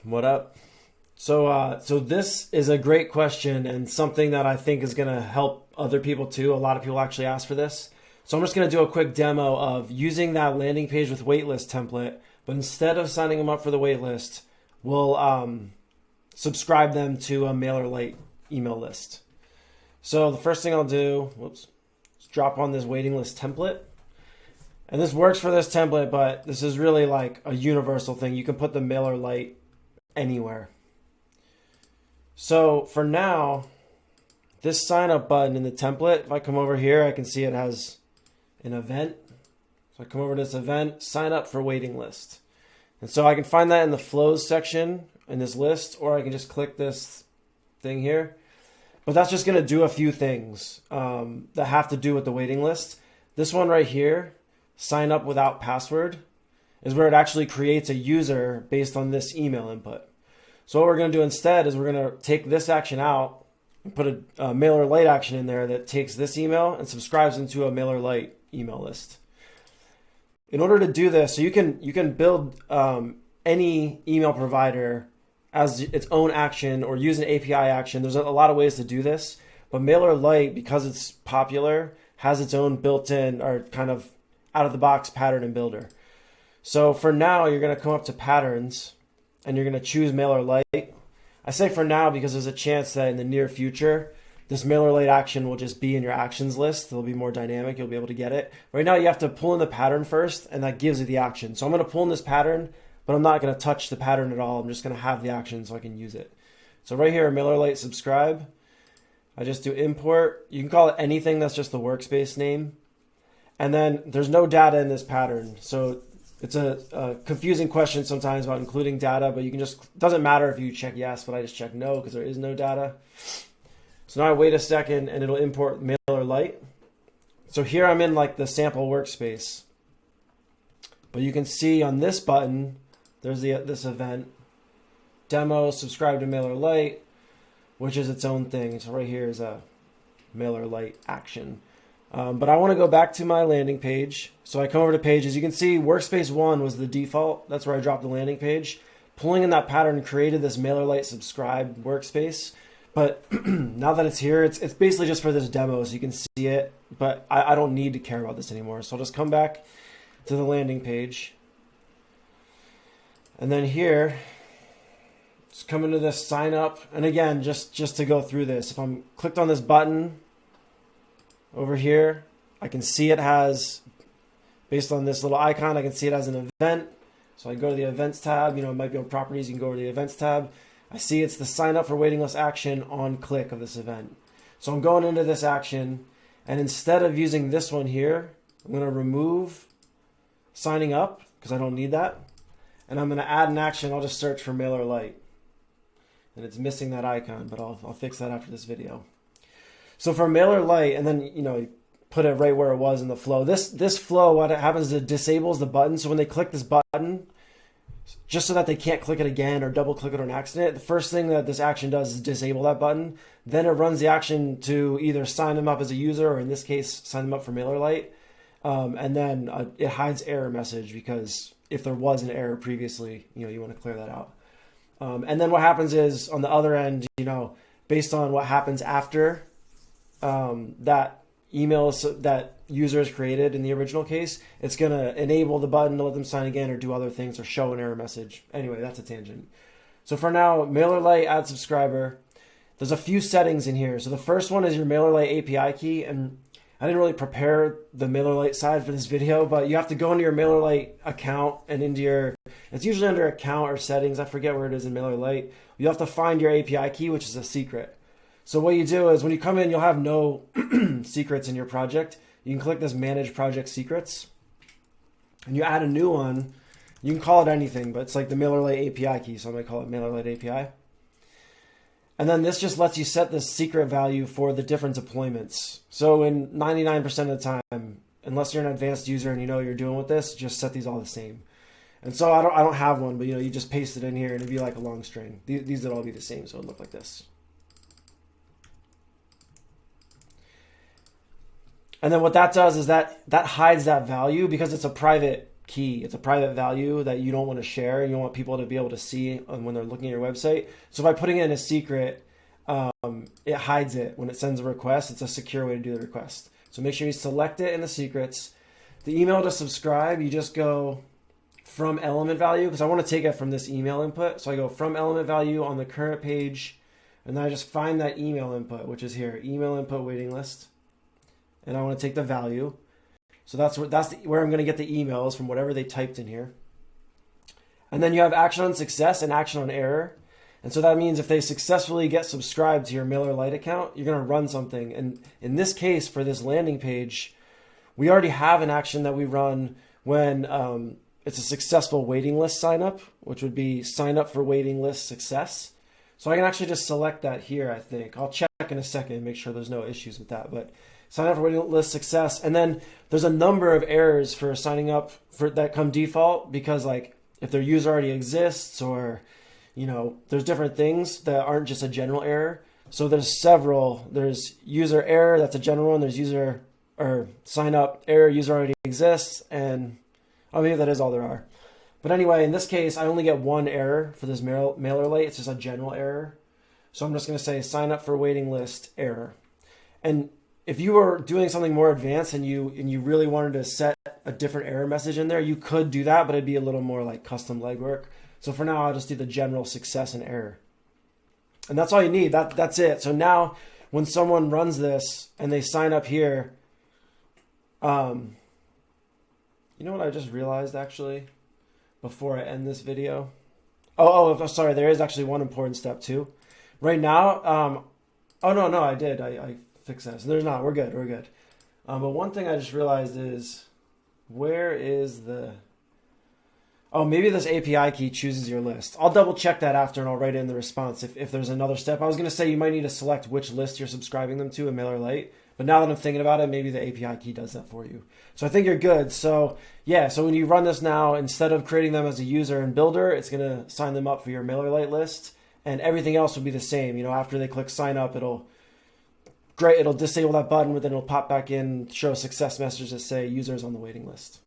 What up? So this is a great question and something that I think is going to help other people too. A lot of people actually ask for this. So I'm just going to do a quick demo of using that landing page with waitlist template, but instead of signing them up for the waitlist, we'll subscribe them to a Mailerlite email list. So the first thing I'll do, is drop on this waiting list template. And this works for this template, but this is really like a universal thing. You can put the Mailerlite anywhere. So for now, this sign up button in the template, if I come over here, I can see it has an event. So I come over to this event, sign up for waiting list. And so I can find that in the flows section in this list, or I can just click this thing here. But that's just going to do a few things that have to do with the waiting list. This one right here, sign up without password, is where it actually creates a user based on this email input. So what we're going to do instead is we're going to take this action out and put a Mailerlite action in there that takes this email and subscribes into a Mailerlite email list. In order to do this, so you can build any email provider as its own action or use an API action. There's a lot of ways to do this, but Mailerlite, because it's popular, has its own built-in or kind of out-of-the-box pattern and builder. So for now, you're going to come up to patterns and you're going to choose Mailerlite. I say for now because there's a chance that in the near future, this Mailerlite action will just be in your actions list. It'll be more dynamic. You'll be able to get it. Right now, you have to pull in the pattern first, and that gives you the action. So I'm going to pull in this pattern, but I'm not going to touch the pattern at all. I'm just going to have the action so I can use it. So right here, Mailerlite subscribe. I just do import. You can call it anything that's just the workspace name. And then there's no data in this pattern. So it's a confusing question sometimes about including data, but you can just, doesn't matter if you check yes, but I just check no because there is no data. So now I wait a second and it'll import Mailerlite. So here I'm in like the sample workspace. But you can see on this button, there's this event, demo, subscribe to Mailerlite, which is its own thing. So right here is a Mailerlite action. But I want to go back to my landing page. So I come over to pages. You can see workspace 1 was the default. That's where I dropped the landing page. Pulling in that pattern created this Mailerlite subscribe workspace. But now that it's here, it's basically just for this demo so you can see it. But I don't need to care about this anymore. So I'll just come back to the landing page. And then here, just come into this sign up. And again, just to go through this, if I'm clicked on this button over here, I can see it has, based on this little icon, I can see it has an event. So I go to the events tab, it might be on properties, you can go over to the events tab. I see it's the sign up for waiting list action on click of this event. So I'm going into this action, and instead of using this one here, I'm going to remove signing up because I don't need that. And I'm going to add an action. I'll just search for Mailerlite. And it's missing that icon, but I'll fix that after this video. So for Mailerlite, and then you put it right where it was in the flow. This flow, what happens is it disables the button. So when they click this button, just so that they can't click it again or double click it on accident, the first thing that this action does is disable that button. Then it runs the action to either sign them up as a user, or in this case, sign them up for Mailerlite. And then it hides error message because if there was an error previously, you want to clear that out. And then what happens is on the other end, based on what happens after that email that user has created in the original case, it's going to enable the button to let them sign again or do other things or show an error message. Anyway, that's a tangent. So for now, Mailerlite add subscriber. There's a few settings in here. So the first one is your Mailerlite API key, and I didn't really prepare the Mailerlite side for this video, but you have to go into your Mailerlite account and into it's usually under account or settings. I forget where it is in Mailerlite. You have to find your API key, which is a secret. So what you do is when you come in, you'll have no secrets in your project. You can click this Manage Project Secrets, and you add a new one. You can call it anything, but it's like the Mailerlite API key, so I'm going to call it Mailerlite API. And then this just lets you set the secret value for the different deployments. So in 99% of the time, unless you're an advanced user and you know what you're doing with this, just set these all the same. And so I don't have one, but you just paste it in here and it'd be like a long string. These would all be the same, so it would look like this. And then what that does is that hides that value because it's a private key. It's a private value that you don't want to share. You don't want people to be able to see when they're looking at your website. So by putting it in a secret, it hides it when it sends a request. It's a secure way to do the request. So make sure you select it in the secrets. The email to subscribe, you just go from element value, because I want to take it from this email input. So I go from element value on the current page, and then I just find that email input, which is here, email input waiting list. And I want to take the value. So that's where I'm going to get the emails from whatever they typed in here. And then you have action on success and action on error. And so that means if they successfully get subscribed to your Mailerlite account, you're going to run something. And in this case, for this landing page, we already have an action that we run when it's a successful waiting list sign up, which would be sign up for waiting list success. So I can actually just select that here, I think. I'll check in a second and make sure there's no issues with that. But sign up for waiting list success. And then there's a number of errors for signing up for that come default, because like if their user already exists, or there's different things that aren't just a general error. So there's several. There's user error, that's a general one. There's user or sign up error, user already exists, and maybe that is all there are. But anyway, in this case, I only get one error for this Mailerlite. It's just a general error. So I'm just going to say sign up for waiting list error. And if you were doing something more advanced and you really wanted to set a different error message in there, you could do that, but it'd be a little more like custom legwork. So for now, I'll just do the general success and error. And that's all you need. That's it. So now when someone runs this and they sign up here, you know what I just realized actually before I end this video? Oh, sorry. There is actually one important step too. Right now, no, I did. I fixed that. So there's not. We're good. But one thing I just realized is, where is the... Oh, maybe this API key chooses your list. I'll double check that after and I'll write it in the response if there's another step. I was going to say you might need to select which list you're subscribing them to in Mailerlite, but now that I'm thinking about it, maybe the API key does that for you. So I think you're good. So yeah, so when you run this now, instead of creating them as a user and builder, it's going to sign them up for your Mailerlite list, and everything else will be the same. After they click sign up, it'll disable that button, but then it'll pop back in, show success messages that say users on the waiting list.